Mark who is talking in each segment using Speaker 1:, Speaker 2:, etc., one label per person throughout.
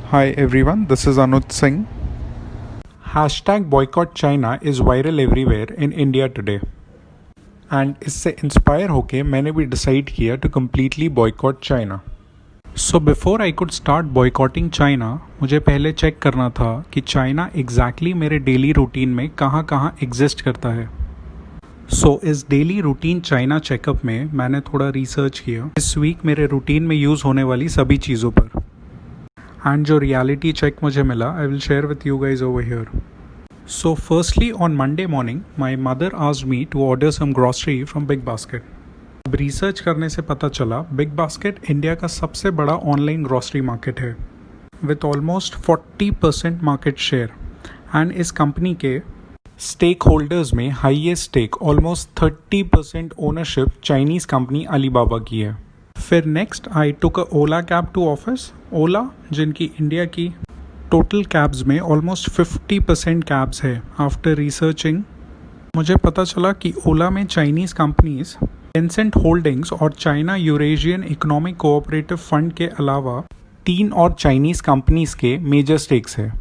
Speaker 1: Hi everyone, this is Anuj Singh. Hashtag boycott China is viral everywhere in India today. And इससे inspire होके मैंने भी decide किया to completely boycott China. So before I could start boycotting China, मुझे पहले check करना था कि चाइना exactly मेरे डेली रूटीन में कहाँ कहाँ एग्जिस्ट करता है. सो इस डेली रूटीन चाइना चेकअप में मैंने थोड़ा रिसर्च किया इस वीक मेरे रूटीन में यूज़ होने वाली सभी चीज़ों पर. एंड जो रियलिटी चेक मुझे मिला I will share with you guys over here. So firstly on Monday morning my mother asked me to order some grocery from Big Basket. अब रिसर्च करने से पता चला बिग बास्केट इंडिया का सबसे बड़ा ऑनलाइन ग्रॉसरी मार्केट है with almost 40% market share. And इस कंपनी के स्टेक होल्डर्स में highest stake almost 30% ownership Chinese company Alibaba की है. फिर next I took a Ola cab to office. Ola जिनकी इंडिया की टोटल कैब्स में ऑलमोस्ट 50% कैब्स है. आफ्टर रिसर्चिंग मुझे पता चला कि ओला में चाइनीज़ कंपनीज टेंसेंट होल्डिंग्स और China Eurasian economic cooperative fund के अलावा 3 और चाइनीज़ कंपनीज के मेजर स्टेक्स है.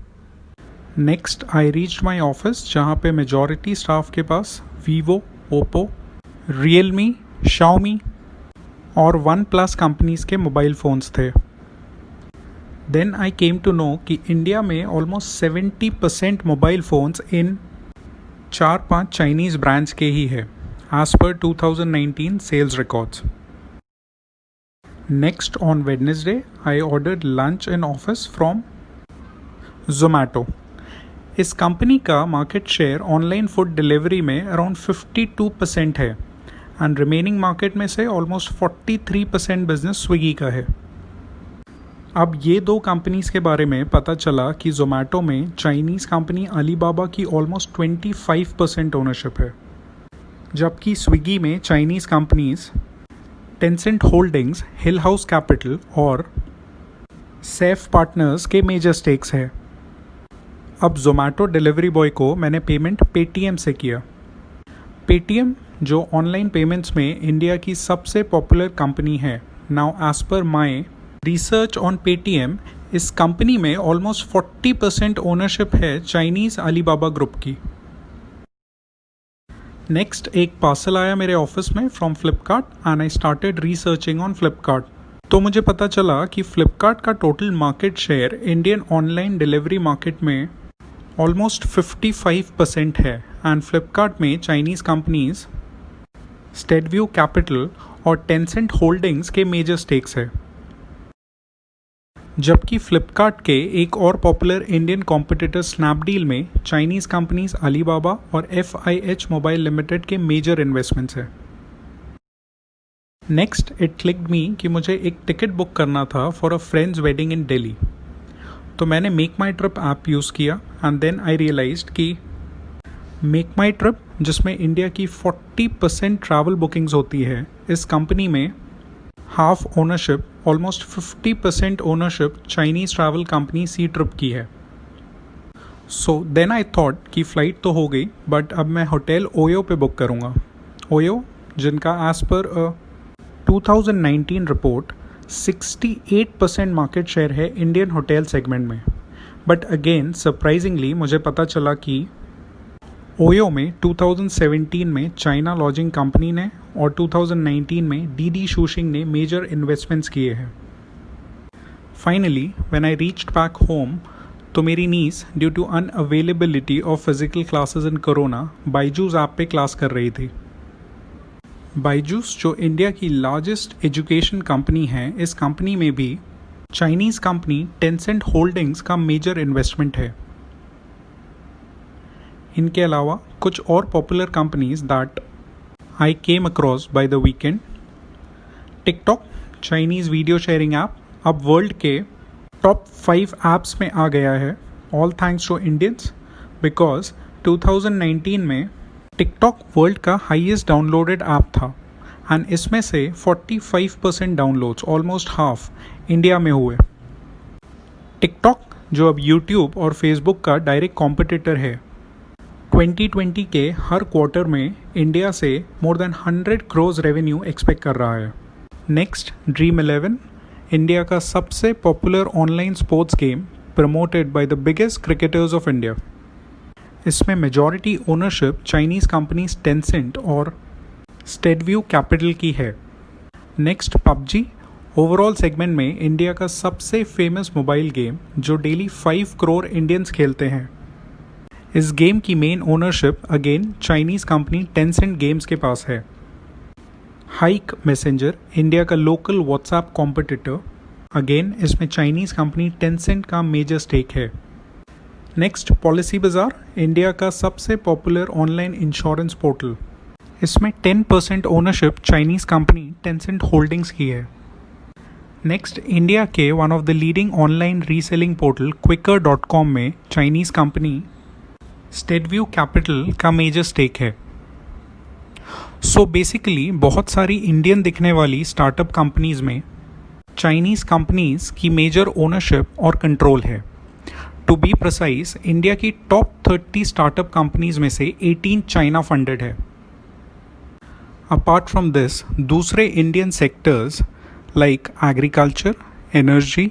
Speaker 1: Next I reached my office जहाँ पे मेजॉरिटी स्टाफ के पास वीवो, ओप्पो, रियलमी, शाओमी और वन प्लस कंपनीज के मोबाइल फ़ोन्स थे. Then I came to know कि इंडिया में ऑलमोस्ट 70% मोबाइल फ़ोन्स इन 4-5 चाइनीज़ ब्रांड्स के ही है as per 2019 sales records. Next on Wednesday I ordered lunch in office from Zomato. इस कंपनी का market share online food delivery में around 52% है एंड रिमेनिंग मार्केट में से ऑलमोस्ट 43% बिजनेस स्विगी का है. अब ये दो कंपनीज के बारे में पता चला कि जोमैटो में चाइनीज़ कंपनी अलीबाबा की ऑलमोस्ट 25% ओनरशिप है, जबकि स्विगी में चाइनीज़ कंपनीज टेंसेंट होल्डिंग्स, हिल हाउस कैपिटल और सेफ पार्टनर्स के मेजर स्टेक्स है. अब जोमैटो डिलीवरी बॉय को मैंने पेमेंट पेटीएम से किया. पेटीएम जो ऑनलाइन पेमेंट्स में इंडिया की सबसे पॉपुलर कंपनी है. Now as per my research on Paytm इस कंपनी में ऑलमोस्ट 40% ओनरशिप है चाइनीज़ अलीबाबा ग्रुप की. नेक्स्ट एक पार्सल आया मेरे ऑफिस में from Flipkart and I started researching on Flipkart. तो मुझे पता चला कि फ्लिपकार्ट का total market share Indian online delivery market में ऑलमोस्ट 55% है एंड फ्लिपकार्ट में चाइनीज़ कंपनीज स्टेडव्यू कैपिटल और टेंसेंट होल्डिंग्स के मेजर स्टेक्स है. जबकि फ्लिपकार्ट के एक और पॉपुलर इंडियन कॉम्पिटिटर स्नैपडील में चाइनीज़ कंपनीज अलीबाबा और FIH मोबाइल लिमिटेड के मेजर इन्वेस्टमेंट्स है. नेक्स्ट इट क्लिक्ड मी कि मुझे एक टिकट बुक करना था for a friend's wedding in Delhi. तो मैंने मेक माई ट्रिप ऐप यूज़ किया एंड देन आई रियलाइज्ड कि मेक माई ट्रिप जिसमें इंडिया की 40% ट्रैवल बुकिंग्स होती है, इस कंपनी में half ownership almost 50% ownership Chinese travel company सी ट्रिप की है. सो देन आई थॉट कि फ़्लाइट तो हो गई बट अब मैं होटल ओयो पे बुक करूँगा. ओयो जिनका as per 2019 report 68% market share है इंडियन होटल सेगमेंट में. बट अगेन सरप्राइजिंगली मुझे पता चला कि ओयो में 2017 में चाइना लॉजिंग कंपनी ने और 2019 में डीडी शूशिंग ने मेजर इन्वेस्टमेंट्स किए हैं. Finally when I reached back home तो मेरी niece due to unavailability of physical classes in corona Byju's app पे क्लास कर रही थी. बायजूस जो इंडिया की लार्जेस्ट एजुकेशन कंपनी है, इस कंपनी में भी चाइनीज़ कंपनी टेंसेंट होल्डिंग्स का मेजर इन्वेस्टमेंट है. इनके अलावा कुछ और popular companies that I came across by the weekend. TikTok Chinese video sharing app अब वर्ल्ड के टॉप 5 ऐप्स में आ गया है, all thanks to Indians, because 2019 में टिकटॉक वर्ल्ड का हाईएस्ट डाउनलोडेड ऐप था एंड इसमें से 45% डाउनलोड्स ऑलमोस्ट हाफ इंडिया में हुए. टिकटॉक जो अब यूट्यूब और फेसबुक का डायरेक्ट कॉम्पिटिटर है, 2020 के हर क्वार्टर में इंडिया से more than 100 crore revenue expect कर रहा है. नेक्स्ट ड्रीम 11 इंडिया का सबसे popular online sports game promoted by the biggest cricketers of India. इसमें majority ownership Chinese companies Tencent और Steadview Capital की है. Next PUBG. ओवरऑल सेगमेंट में इंडिया का सबसे फेमस मोबाइल गेम जो डेली 5 करोड़ इंडियंस खेलते हैं. इस गेम की main ownership again Chinese company Tencent games के पास है. हाइक मैसेंजर इंडिया का लोकल व्हाट्सएप कॉम्पिटिटर, अगेन इसमें चाइनीज़ कंपनी टेंसेंट का मेजर स्टेक है. नेक्स्ट पॉलिसी बाजार, इंडिया का सबसे पॉपुलर ऑनलाइन इंश्योरेंस पोर्टल. इसमें 10% ownership Chinese company Tencent holdings की है. नेक्स्ट इंडिया के one of the leading online reselling portal Quikr.com में चाइनीज़ कंपनी स्टेडव्यू कैपिटल का मेजर स्टेक है. सो बेसिकली बहुत सारी इंडियन दिखने वाली स्टार्टअप कंपनीज में चाइनीज़ कंपनीज की मेजर ओनरशिप और कंट्रोल है. टू बी प्रिसाइज, इंडिया की टॉप 30 स्टार्टअप कंपनीज में से 18 चाइना फंडेड है. अपार्ट फ्रॉम दिस, दूसरे Indian sectors like agriculture, energy,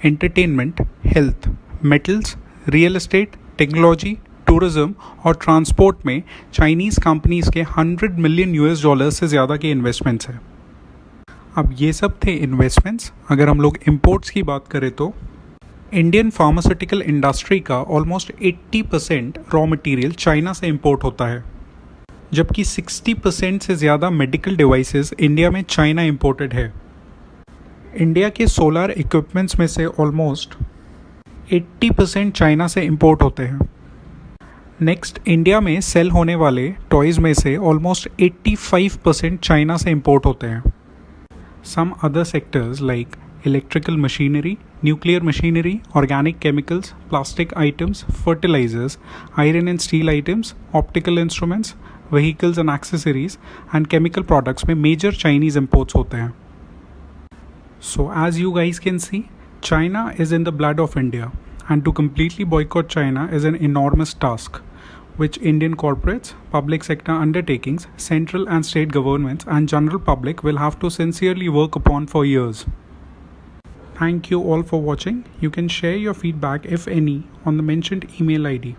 Speaker 1: entertainment, health, metals, real estate, technology, tourism और ट्रांसपोर्ट में चाइनीज़ कंपनीज के $100 मिलियन से ज़्यादा के इन्वेस्टमेंट्स हैं. अब ये सब थे इन्वेस्टमेंट्स. अगर हम लोग इंपोर्ट्स की बात करें तो इंडियन फार्मास्यूटिकल इंडस्ट्री का ऑलमोस्ट 80% रॉ मटेरियल चाइना से इंपोर्ट होता है, जबकि 60% से ज़्यादा मेडिकल डिवाइसेस इंडिया में चाइना इंपोर्टेड है. इंडिया के सोलर इक्विपमेंट्स में से ऑलमोस्ट 80% चाइना से इंपोर्ट होते हैं. नेक्स्ट, इंडिया में सेल होने वाले टॉयज़ में से ऑलमोस्ट 85% चाइना से इंपोर्ट होते हैं. Some other sectors like electrical machinery, nuclear machinery, organic chemicals, plastic items, fertilizers, iron and steel items, optical instruments, vehicles and accessories and chemical products में major Chinese imports होते हैं. So as you guys can see, China is in the blood of India, and to completely boycott China is an enormous task, which Indian corporates, public sector undertakings, central and state governments and general public will have to sincerely work upon for years. Thank you all for watching. You can share your feedback if any on the mentioned email ID.